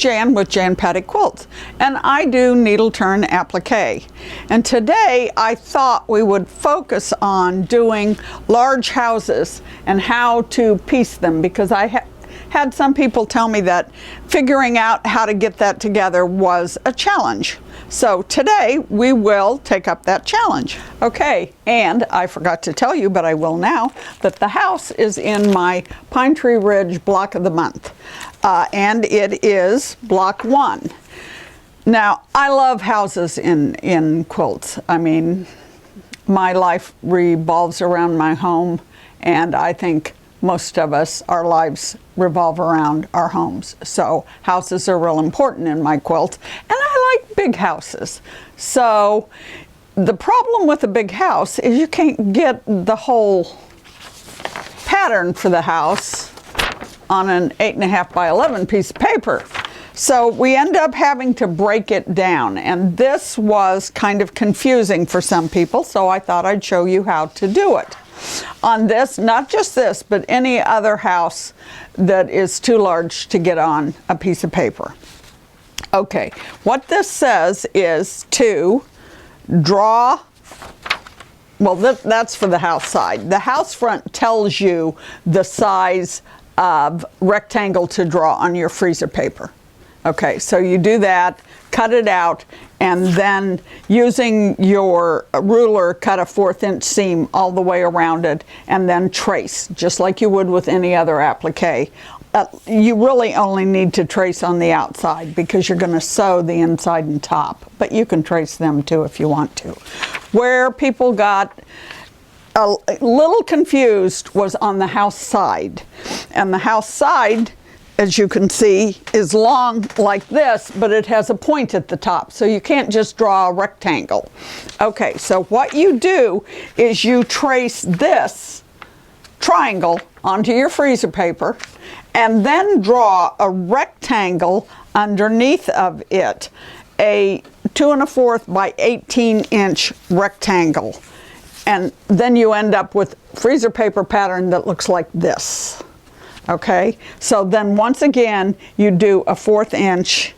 Jan with Jan Patek Quilts, and I do needle turn applique. And today I thought we would focus on doing large houses and how to piece them, because I had some people tell me that figuring out how to get that together was a challenge. So today we will take up that challenge. Okay, and I forgot to tell you, but I will now, that the house is in my Pine Tree Ridge block of the month, and it is block 1. Now, I love houses in quilts. I mean, my life revolves around my home, and I think most of us, our lives revolve around our homes. So houses are real important in my quilt, and I like big houses. So the problem with a big house is you can't get the whole pattern for the house on an 8.5 by 11 piece of paper. So we end up having to break it down, and this was kind of confusing for some people, so I thought I'd show you how to do it. On this, not just this, but any other house that is too large to get on a piece of paper. Okay, what this says is to draw, well, that's for the house side. The house front tells you the size of rectangle to draw on your freezer paper. Okay, so you do that, cut it out, and then using your ruler, cut a 1/4 inch seam all the way around it, and then trace, just like you would with any other applique. You really only need to trace on the outside because you're going to sew the inside and top, but you can trace them too if you want to. Where people got a little confused was on the house side, and the house side, as you can see, is long like this, but it has a point at the top, so you can't just draw a rectangle. Okay, so what you do is you trace this triangle onto your freezer paper and then draw a rectangle underneath of it, a 2 1/4 by 18 inch rectangle. And then you end up with freezer paper pattern that looks like this. Okay, so then once again, you do a 1/4 inch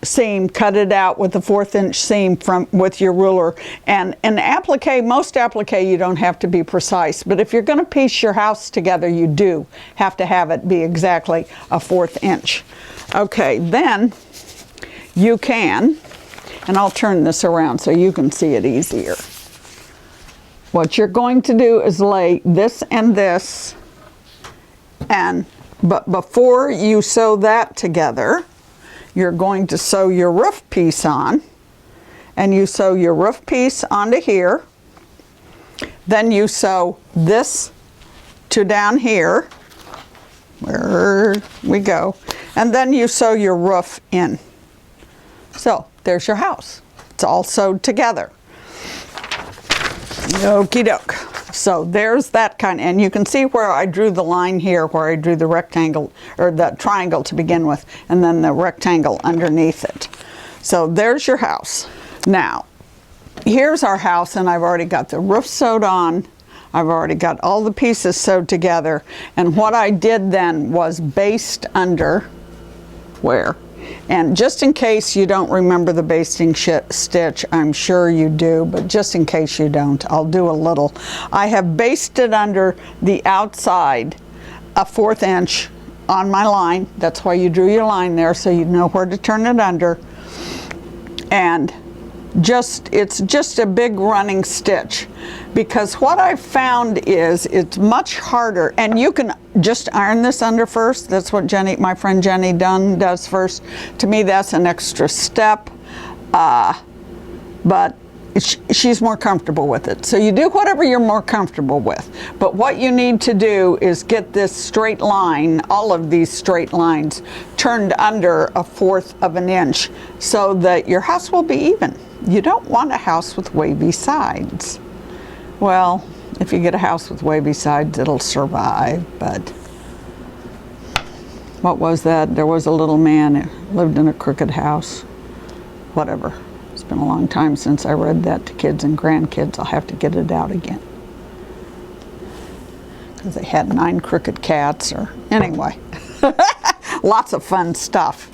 seam, cut it out with a 1/4 inch seam with your ruler. And in applique, most applique, you don't have to be precise, but if you're going to piece your house together, you do have to have it be exactly a 1/4 inch. Okay, then you can, and I'll turn this around so you can see it easier. What you're going to do is lay this and this, but before you sew that together, you're going to sew your roof piece on, and you sew your roof piece onto here. Then you sew this to down here, where we go, and then you sew your roof in. So there's your house. It's all sewed together. Okie doke. So there's that kind, and you can see where I drew the line here, where I drew the rectangle, or the triangle to begin with, and then the rectangle underneath it. So there's your house. Now, here's our house, and I've already got the roof sewed on. I've already got all the pieces sewed together, and what I did then was basted under where? And just in case you don't remember the basting stitch, I'm sure you do, but just in case you don't, I'll do a little. I have basted under the outside a 1/4 inch on my line. That's why you drew your line there, so you know where to turn it under. And it's just a big running stitch, because what I've found is it's much harder, and you can just iron this under first. That's what Jenny, my friend Jenny Dunn, does first. To me, that's an extra step, but she's more comfortable with it. So you do whatever you're more comfortable with. But what you need to do is get this straight line, all of these straight lines, turned under a 1/4 of an inch so that your house will be even. You don't want a house with wavy sides. Well, if you get a house with wavy sides, it'll survive, but what was that? There was a little man who lived in a crooked house. Whatever. It's been a long time since I read that to kids and grandkids. I'll have to get it out again. Because they had 9 crooked cats, or anyway. Lots of fun stuff.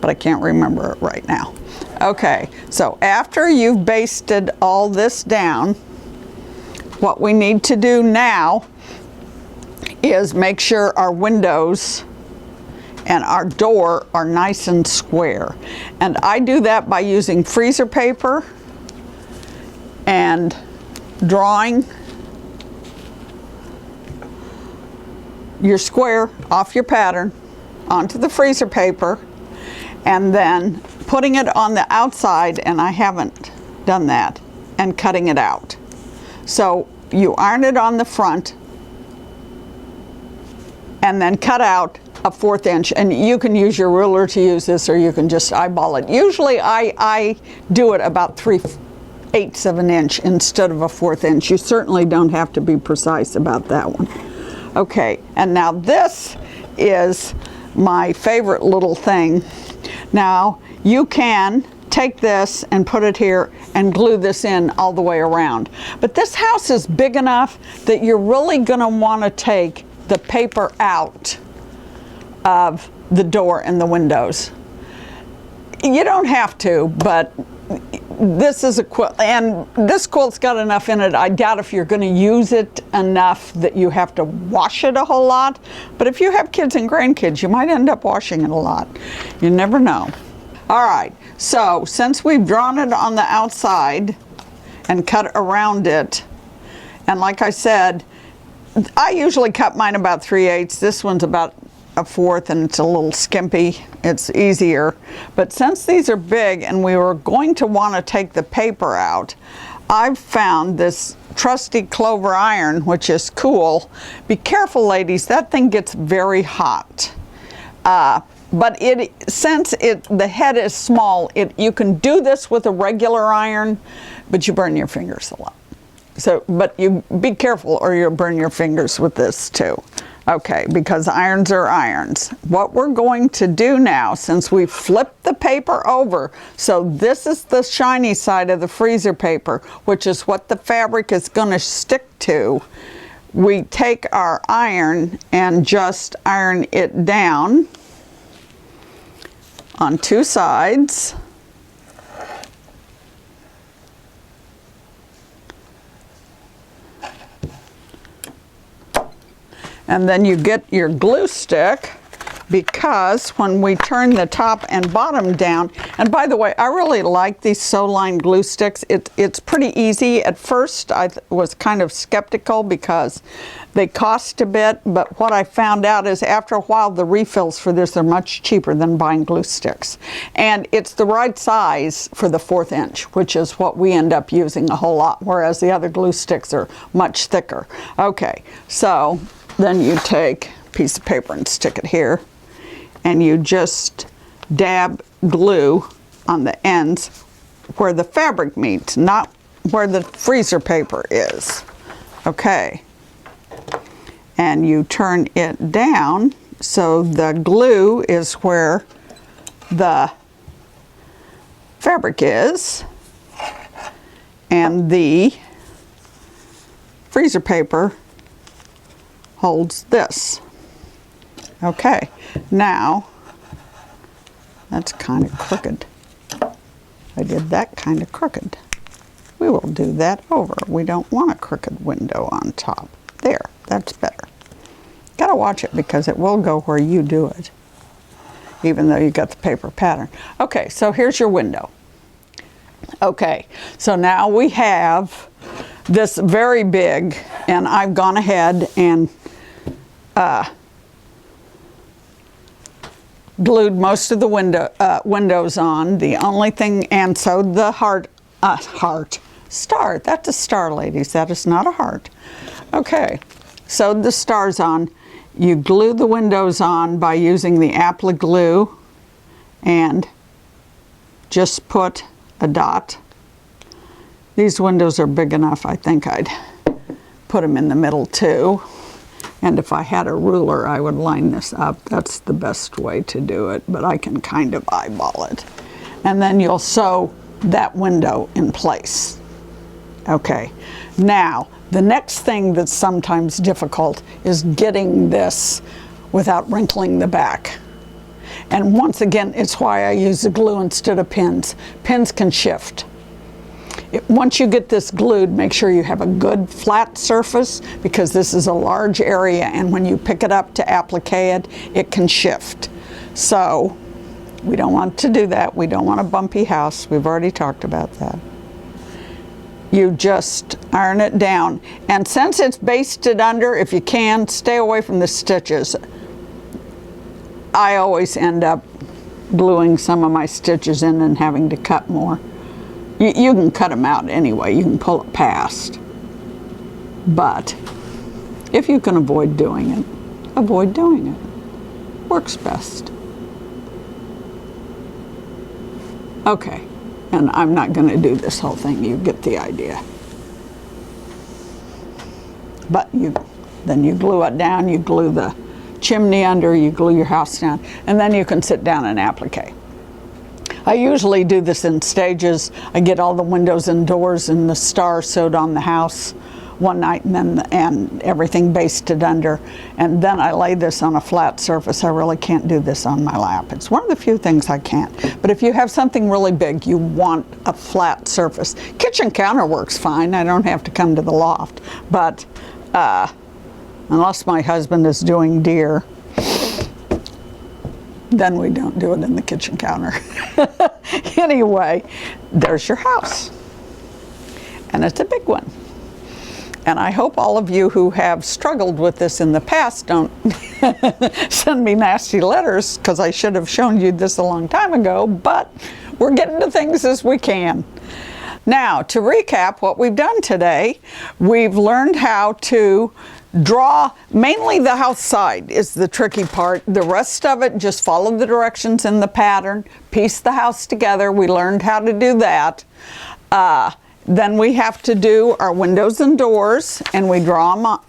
but I can't remember it right now. Okay, so after you've basted all this down, what we need to do now is make sure our windows and our door are nice and square. And I do that by using freezer paper and drawing your square off your pattern onto the freezer paper and then putting it on the outside, and I haven't done that, and cutting it out. So you iron it on the front and then cut out a 1/4 inch, and you can use your ruler to use this, or you can just eyeball it. Usually I do it about 3/8 of an inch instead of a 1/4 inch. You certainly don't have to be precise about that one. Okay, and now this is my favorite little thing. Now you can take this and put it here and glue this in all the way around. But this house is big enough that you're really gonna wanna take the paper out of the door and the windows. You don't have to, but this is a quilt, and this quilt's got enough in it. I doubt if you're going to use it enough that you have to wash it a whole lot. But if you have kids and grandkids, you might end up washing it a lot. You never know. All right, so since we've drawn it on the outside and cut around it, and like I said, I usually cut mine about 3/8. This one's about a 1/4, and it's a little skimpy. It's easier. But since these are big and we were going to want to take the paper out, I've found this trusty Clover iron, which is cool. Be careful, ladies, that thing gets very hot. But since the head is small, you can do this with a regular iron, but you burn your fingers a lot. So, but you be careful or you'll burn your fingers with this too. Okay, because irons are irons. What we're going to do now, since we flipped the paper over, so this is the shiny side of the freezer paper, which is what the fabric is going to stick to, we take our iron and just iron it down on 2 sides. And then you get your glue stick, because when we turn the top and bottom down, and by the way, I really like these sew-line glue sticks. It's pretty easy. At first, I was kind of skeptical because they cost a bit, but what I found out is after a while, the refills for this are much cheaper than buying glue sticks. And it's the right size for the 1/4 inch, which is what we end up using a whole lot, whereas the other glue sticks are much thicker. Okay, so then you take a piece of paper and stick it here, and you just dab glue on the ends where the fabric meets, not where the freezer paper is. Okay. And you turn it down so the glue is where the fabric is, and the freezer paper holds this. Okay, now that's kind of crooked. I did that kind of crooked. We will do that over. We don't want a crooked window on top. There, that's better. Gotta watch it because it will go where you do it, even though you got the paper pattern. Okay, so here's your window. Okay, so now we have this very big, and I've gone ahead and glued most of the windows on. The only thing, and sewed the star. That's a star, ladies. That is not a heart. Okay, sewed the stars on. You glue the windows on by using the Applique glue, and just put a dot. These windows are big enough. I think I'd put them in the middle too. And if I had a ruler, I would line this up. That's the best way to do it, but I can kind of eyeball it. And then you'll sew that window in place. Okay, now the next thing that's sometimes difficult is getting this without wrinkling the back. And once again, it's why I use the glue instead of pins. Pins can shift. Once you get this glued, make sure you have a good flat surface, because this is a large area, and when you pick it up to applique it, it can shift. So we don't want to do that. We don't want a bumpy house. We've already talked about that. You just iron it down. And since it's basted under, if you can, stay away from the stitches. I always end up gluing some of my stitches in and having to cut more. You can cut them out anyway. You can pull it past. But if you can avoid doing it, avoid doing it. Works best. Okay, and I'm not going to do this whole thing. You get the idea. But then you glue it down, you glue the chimney under, you glue your house down, and then you can sit down and applique. I usually do this in stages. I get all the windows and doors and the star sewed on the house one night, and everything basted under, and then I lay this on a flat surface. I really can't do this on my lap. It's one of the few things I can't. But if you have something really big, you want a flat surface. Kitchen counter works fine. I don't have to come to the loft. But unless my husband is doing deer, then we don't do it in the kitchen counter. Anyway, there's your house. And it's a big one. And I hope all of you who have struggled with this in the past don't send me nasty letters, because I should have shown you this a long time ago, but we're getting to things as we can. Now, to recap what we've done today, we've learned how to draw, mainly the house side is the tricky part. The rest of it, just follow the directions in the pattern, piece the house together. We learned how to do that. Then we have to do our windows and doors, and we draw them on,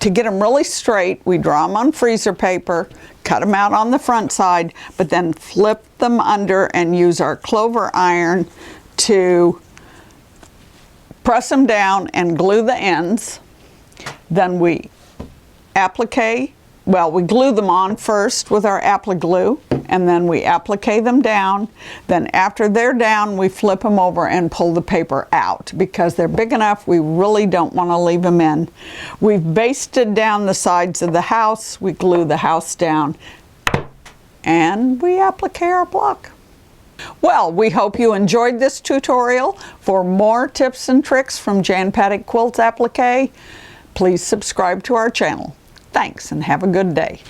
to get them really straight, we draw them on freezer paper, cut them out on the front side, but then flip them under and use our clover iron to press them down and glue the ends. Then we applique, well, we glue them on first with our applique glue, and then we applique them down. Then after they're down, we flip them over and pull the paper out, because they're big enough, we really don't want to leave them in. We've basted down the sides of the house, we glue the house down, and we applique our block. Well, we hope you enjoyed this tutorial. For more tips and tricks from Jan Patek Quilts Applique, please subscribe to our channel. Thanks, and have a good day.